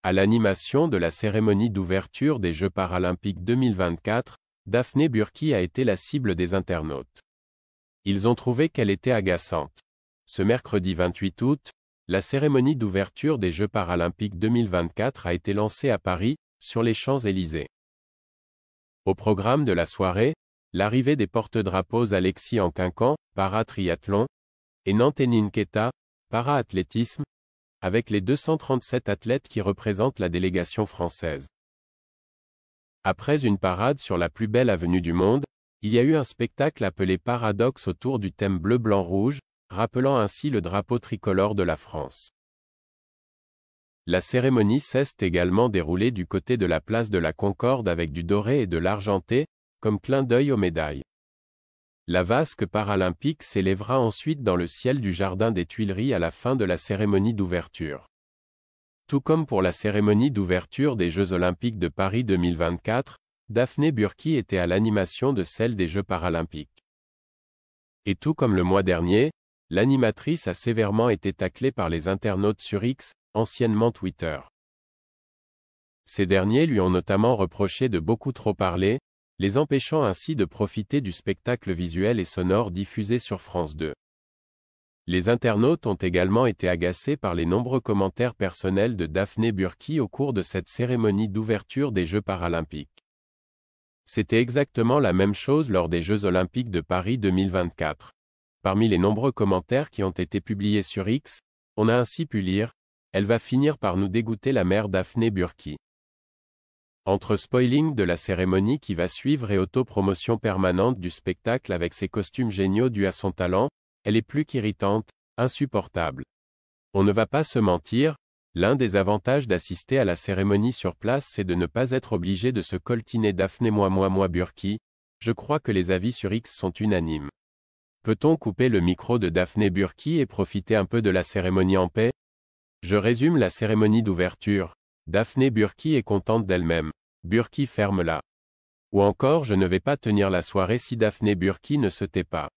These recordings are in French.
À l'animation de la cérémonie d'ouverture des Jeux paralympiques 2024, Daphné Burki a été la cible des internautes. Ils ont trouvé qu'elle était agaçante. Ce mercredi 28 août, la cérémonie d'ouverture des Jeux paralympiques 2024 a été lancée à Paris, sur les Champs-Élysées. Au programme de la soirée, l'arrivée des porte-drapeaux Alexis Anquincan, para-triathlon, et Nanteni Nketa, para-athlétisme, avec les 237 athlètes qui représentent la délégation française. Après une parade sur la plus belle avenue du monde, il y a eu un spectacle appelé Paradoxe autour du thème bleu-blanc-rouge, rappelant ainsi le drapeau tricolore de la France. La cérémonie s'est également déroulée du côté de la place de la Concorde avec du doré et de l'argenté, comme clin d'œil aux médailles. La vasque paralympique s'élèvera ensuite dans le ciel du jardin des Tuileries à la fin de la cérémonie d'ouverture. Tout comme pour la cérémonie d'ouverture des Jeux olympiques de Paris 2024, Daphné Burki était à l'animation de celle des Jeux paralympiques. Et tout comme le mois dernier, l'animatrice a sévèrement été taclée par les internautes sur X, anciennement Twitter. Ces derniers lui ont notamment reproché de beaucoup trop parler, les empêchant ainsi de profiter du spectacle visuel et sonore diffusé sur France 2. Les internautes ont également été agacés par les nombreux commentaires personnels de Daphné Burki au cours de cette cérémonie d'ouverture des Jeux paralympiques. C'était exactement la même chose lors des Jeux olympiques de Paris 2024. Parmi les nombreux commentaires qui ont été publiés sur X, on a ainsi pu lire « Elle va finir par nous dégoûter la mère Daphné Burki ». Entre spoiling de la cérémonie qui va suivre et autopromotion permanente du spectacle avec ses costumes géniaux dus à son talent, elle est plus qu'irritante, insupportable. On ne va pas se mentir, l'un des avantages d'assister à la cérémonie sur place c'est de ne pas être obligé de se coltiner Daphné moi Burki, je crois que les avis sur X sont unanimes. Peut-on couper le micro de Daphné Burki et profiter un peu de la cérémonie en paix? Je résume la cérémonie d'ouverture. Daphné Burki est contente d'elle-même. Burki ferme-la. Ou encore je ne vais pas tenir la soirée si Daphné Burki ne se tait pas.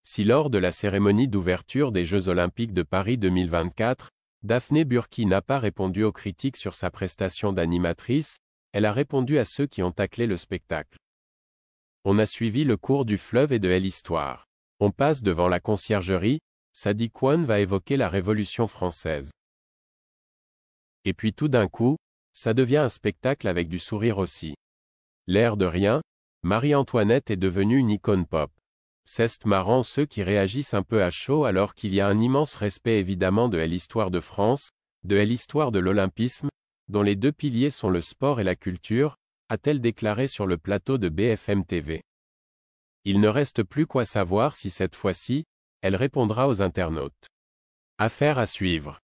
Si lors de la cérémonie d'ouverture des Jeux olympiques de Paris 2024, Daphné Burki n'a pas répondu aux critiques sur sa prestation d'animatrice, elle a répondu à ceux qui ont taclé le spectacle. On a suivi le cours du fleuve et de l'histoire. On passe devant la conciergerie, Sadi Kwan va évoquer la Révolution française. Et puis tout d'un coup, ça devient un spectacle avec du sourire aussi. L'air de rien, Marie-Antoinette est devenue une icône pop. C'est marrant ceux qui réagissent un peu à chaud alors qu'il y a un immense respect évidemment de l'histoire de France, de l'histoire de l'olympisme, dont les deux piliers sont le sport et la culture, a-t-elle déclaré sur le plateau de BFM TV. Il ne reste plus qu'à savoir si cette fois-ci, elle répondra aux internautes. Affaire à suivre.